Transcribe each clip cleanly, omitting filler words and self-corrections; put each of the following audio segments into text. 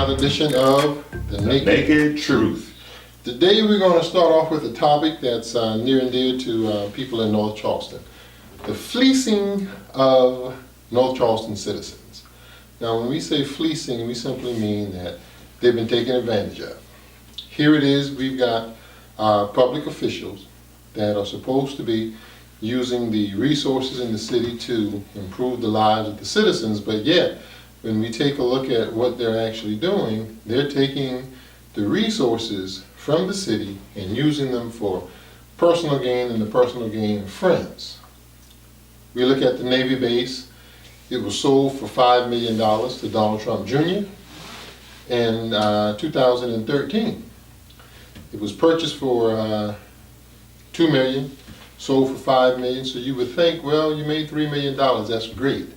another edition of The Naked Truth. Today we're going to start off with a topic that's near and dear to people in North Charleston. The fleecing of North Charleston citizens. Now when we say fleecing, we simply mean that they've been taken advantage of. Here it is, we've got public officials that are supposed to be using the resources in the city to improve the lives of the citizens, but yet when we take a look at what they're actually doing, they're taking the resources from the city and using them for personal gain and the personal gain of friends. We look at the Navy base. It was sold for $5 million to Donald Trump Jr. in 2013. It was purchased for $2 million, sold for $5 million, so you would think, well, you made $3 million, that's great.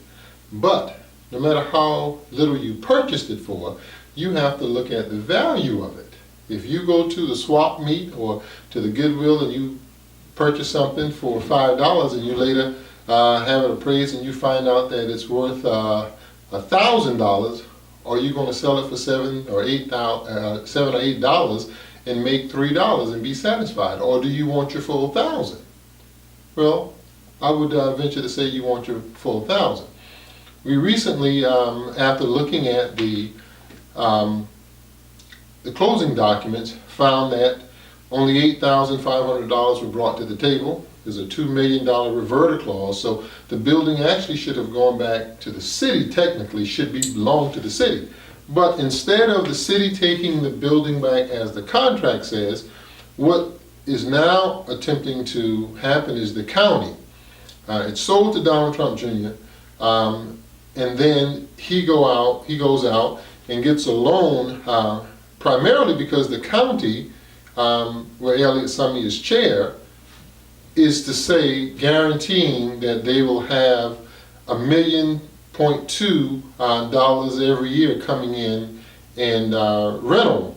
But no matter how little you purchased it for, you have to look at the value of it. If you go to the swap meet or to the Goodwill and you purchase something for $5 and you later have it appraised and you find out that it's worth $1,000, are you going to sell it for $7 or $8 and make $3 and be satisfied? Or do you want your full $1,000? Well, I would venture to say you want your full $1,000. We recently, after looking at the closing documents, found that only $8,500 were brought to the table. There's a $2 million reverter clause, so the building actually should have gone back to the city, technically, should belong to the city. But instead of the city taking the building back as the contract says, what is now attempting to happen is the county. It's sold to Donald Trump Jr., and then he goes out and gets a loan, primarily because the county, where Mayor Summey is chair, is to say guaranteeing that they will have $1.2 million every year coming in and rental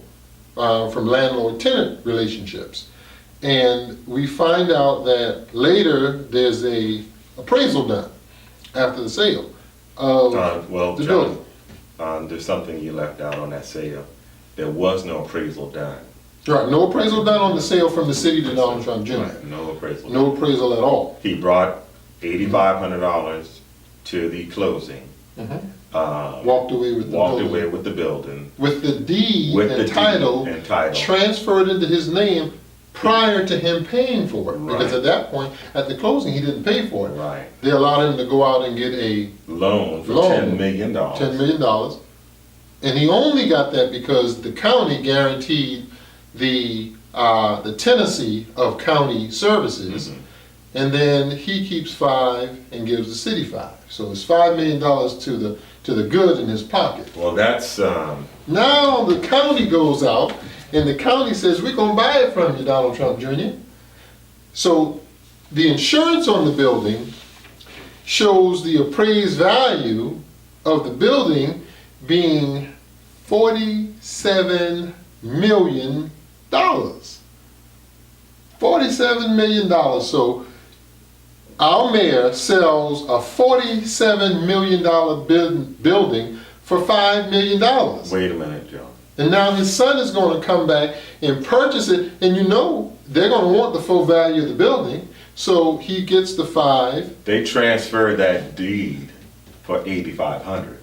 from landlord-tenant relationships. And we find out that later there's a appraisal done after the sale of the building. There's something you left out on that sale. There was no appraisal done. Right, no appraisal done on the sale from the city to Donald Trump Jr. Right, no appraisal. No appraisal at all. He brought $8,500 to the closing. Walked away with the building. With the deed and title transferred into his name prior to him paying for it. Right. Because at that point, at the closing, he didn't pay for it. Right. They allowed him to go out and get a loan for $10 million. $10 million. And he only got that because the county guaranteed the tenancy of county services. And then he keeps $5 and gives the city $5. So it's $5 million to the good in his pocket. Well, that's now the county goes out and the county says, we're going to buy it from you, Donald Trump Jr. So the insurance on the building shows the appraised value of the building being $47 million. $47 million. So our mayor sells a $47 million building for $5 million. Wait a minute, Joe. And now his son is going to come back and purchase it, and you know they're going to want the full value of the building, so he gets the $5. They transferred that deed for $8,500.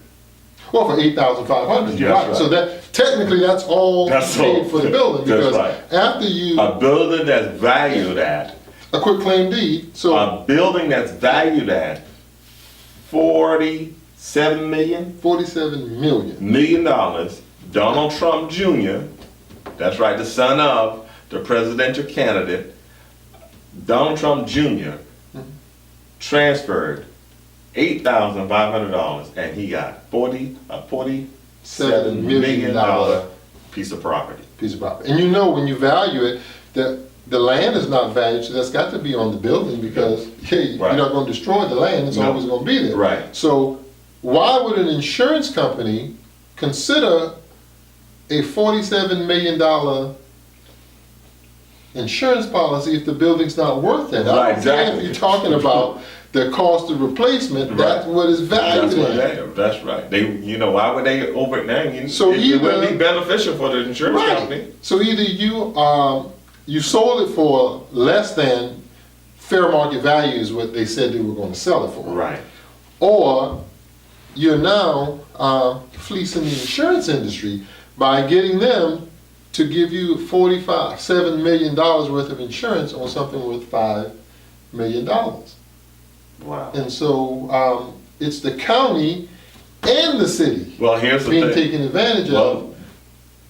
Well, for $8,500, you're right. So that technically that's all paid for the building, because after you a building that's valued at a quit claim deed, so a building that's valued at $47 million. Donald Trump Jr., that's right, the son of the presidential candidate, Donald Trump Jr. transferred $8,500 and he got a $47 million piece of property. And you know when you value it, the land is not valued, so that's got to be on the building, because you're not going to destroy the land, it's always going to be there. Right. So why would an insurance company consider a $47 million insurance policy if the building's not worth it? Right, exactly. If you're talking about the cost of replacement, that's what is valued at. That's right. They, why would they over it now? So it wouldn't be beneficial for the insurance company. So either you sold it for less than fair market value is what they said they were going to sell it for. Right. Or you're now fleecing the insurance industry by getting them to give you $7 million worth of insurance on something worth $5 million. Wow. And so it's the county and the city here's the being thing. taken advantage of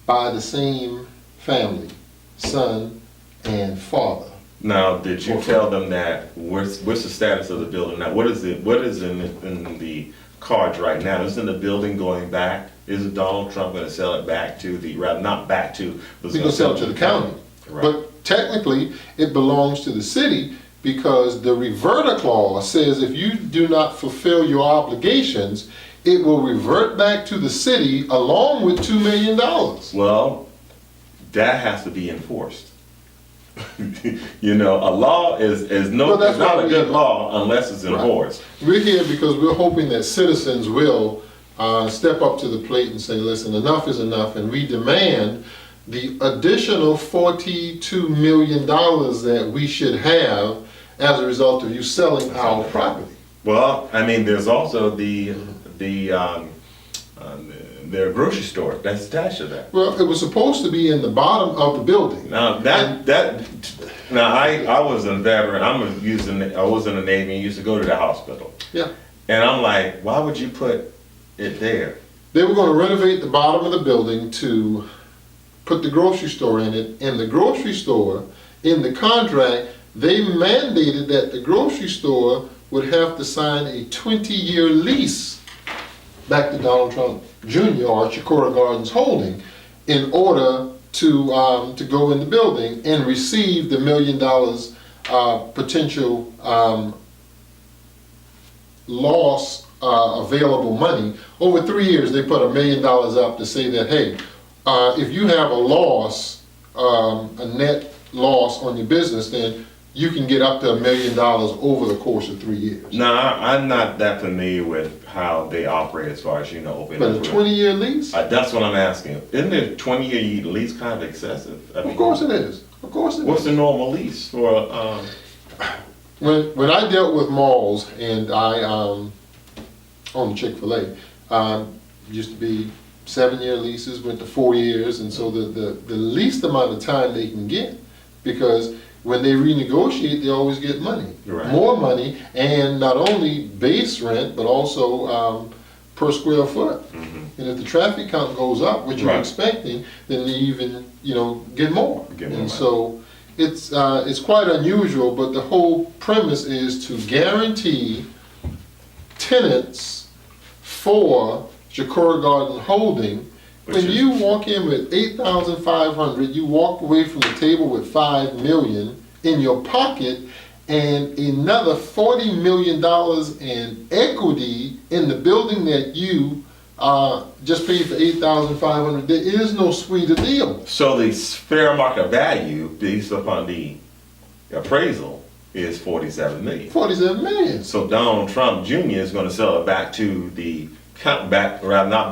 by the same family, son and father. Now, did you tell them that what's the status of the building now? What is in the cards right now? Isn't the building going back? Isn't Donald Trump going to sell it back to not back to, He's going to sell it to the county. Right. But technically, it belongs to the city because the reverter clause says if you do not fulfill your obligations, it will revert back to the city along with $2 million. Well, that has to be enforced. A law is not a good law unless it's enforced. Right. We're here because we're hoping that citizens will step up to the plate and say, listen, enough is enough, and we demand the additional $42 million that we should have as a result of you selling our property. Well, there's also their grocery store that's attached to that. Well, it was supposed to be in the bottom of the building. Now I was a veteran. I was in the Navy and used to go to the hospital. Yeah. And I'm like, why would you put it there? They were going to renovate the bottom of the building to put the grocery store in it. And the grocery store, in the contract, they mandated that the grocery store would have to sign a 20-year lease back to Donald Trump Jr. or Chicora Gardens Holding in order to go in the building and receive the $1 million potential loss available money. Over 3 years, they put $1 million up to say that, hey, if you have a loss, a net loss on your business, then you can get up to $1 million over the course of 3 years. Now, I'm not that familiar with how they operate as far as, opening. But a 20-year lease? That's what I'm asking. Isn't a 20-year lease kind of excessive? Of course it is. Of course it is. What's the normal lease for? When I dealt with malls and I owned Chick-fil-A, used to be 7-year leases, went to 4 years, and so the least amount of time they can get, because when they renegotiate, they always get money, more money, and not only base rent, but also per square foot. And if the traffic count goes up, which you're expecting, then they even get more. So it's quite unusual, but the whole premise is to guarantee tenants for Chicora Garden Holding. When you walk in with $8,500, you walk away from the table with $5 million in your pocket and another $40 million in equity in the building that you just paid for $8,500. There is no sweeter deal. So the fair market value based upon the appraisal is $47 million. $47 million. So Donald Trump Jr. is going to sell it back to not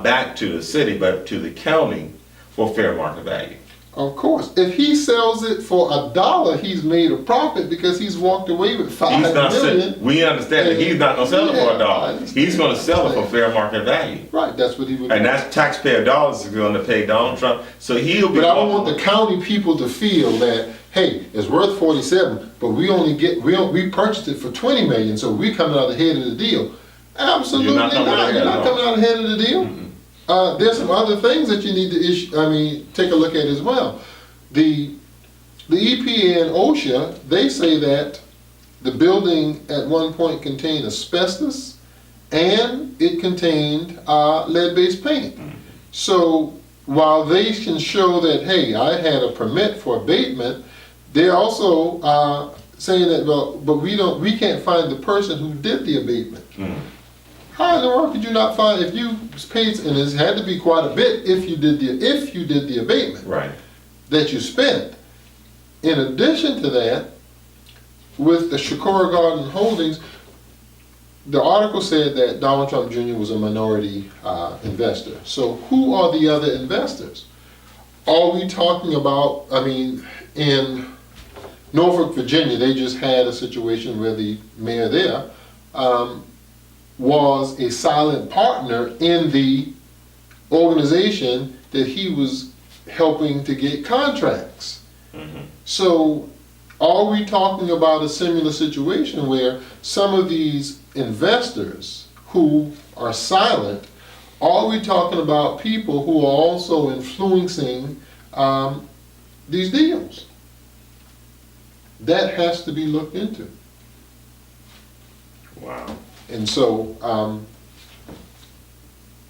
back to the city, but to the county for fair market value. Of course. If he sells it for $1, he's made a profit because he's walked away with $5 million. We understand that he's not going to sell it for $1. He's going to sell it for fair market value. Right, that's what he would do. And that's taxpayer dollars are going to pay Donald Trump. So he'll be. But I don't want the county people to feel that, hey, it's worth 47, but we purchased it for $20 million, so we're coming out ahead of the deal. Absolutely not. You're not coming out ahead of the deal. There's some other things that you need to take a look at as well. The EPA and OSHA, they say that the building at one point contained asbestos and it contained lead-based paint. So while they can show that, hey, I had a permit for abatement, they're also saying that, well, but we can't find the person who did the abatement. How in the world could you not find, if you paid, and it had to be quite a bit if you did the abatement that you spent. In addition to that, with the Chicora Garden Holdings, the article said that Donald Trump Jr. was a minority investor. So who are the other investors? Are we talking about, I mean, in Norfolk, Virginia, they just had a situation where the mayor there was a silent partner in the organization that he was helping to get contracts. Mm-hmm. So are we talking about a similar situation where some of these investors who are silent, are we talking about people who are also influencing these deals? That has to be looked into. Wow. And so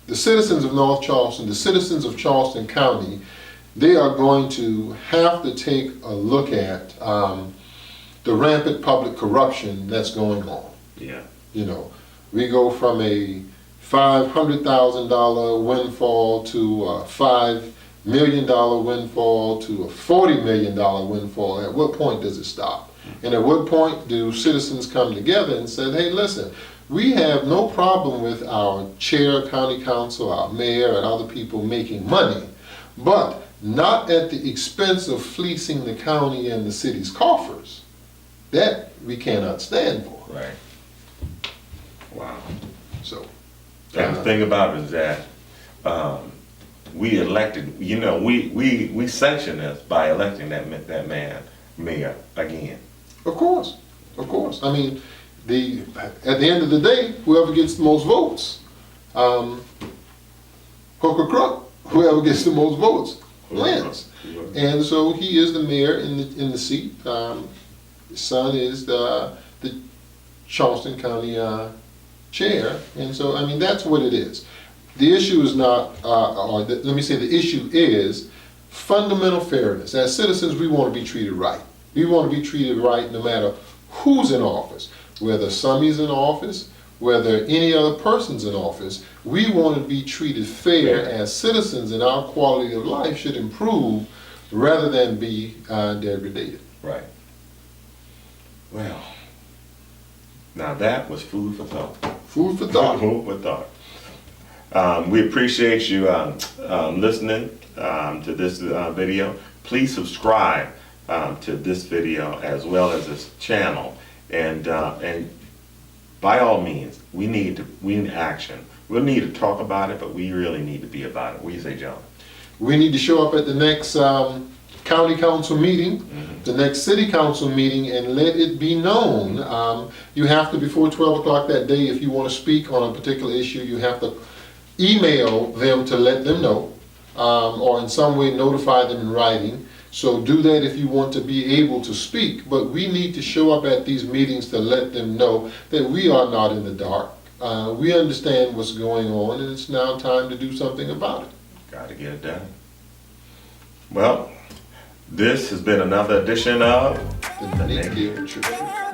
the citizens of North Charleston, the citizens of Charleston County, they are going to have to take a look at the rampant public corruption that's going on. Yeah. You know, we go from a $500,000 windfall to a $5 million windfall to a $40 million windfall. At what point does it stop? And at what point do citizens come together and say, hey, listen, we have no problem with our chair, county council, our mayor, and other people making money, but not at the expense of fleecing the county and the city's coffers. That we cannot stand for. Right. Wow. So. And the thing about it is that we elected, you know, we sanctioned this by electing that man mayor again. Of course. I mean, at the end of the day, whoever gets the most votes, hook or crook, whoever gets the most votes wins. And so he is the mayor in the seat. His son is the Charleston County chair, and so I mean that's what it is. The issue is not, let me say, the issue is fundamental fairness. As citizens, we want to be treated right. We want to be treated right no matter who's in office, whether Summey's in office, whether any other person's in office. We want to be treated fair as citizens, and our quality of life should improve rather than be degraded. Right. Well, now that was food for thought. Food for thought. Food for thought. We appreciate you listening to this video. Please subscribe to this video as well as this channel, and by all means, we need action. We need to talk about it, but we really need to be about it. What do you say, John? We need to show up at the next county council meeting, the next city council meeting, and let it be known. You have to, before 12 o'clock that day, if you want to speak on a particular issue, you have to email them to let them know, or in some way notify them in writing. So do that if you want to be able to speak, but we need to show up at these meetings to let them know that we are not in the dark. We understand what's going on, and it's now time to do something about it. Got to get it done. Well, this has been another edition of The Naked Truth.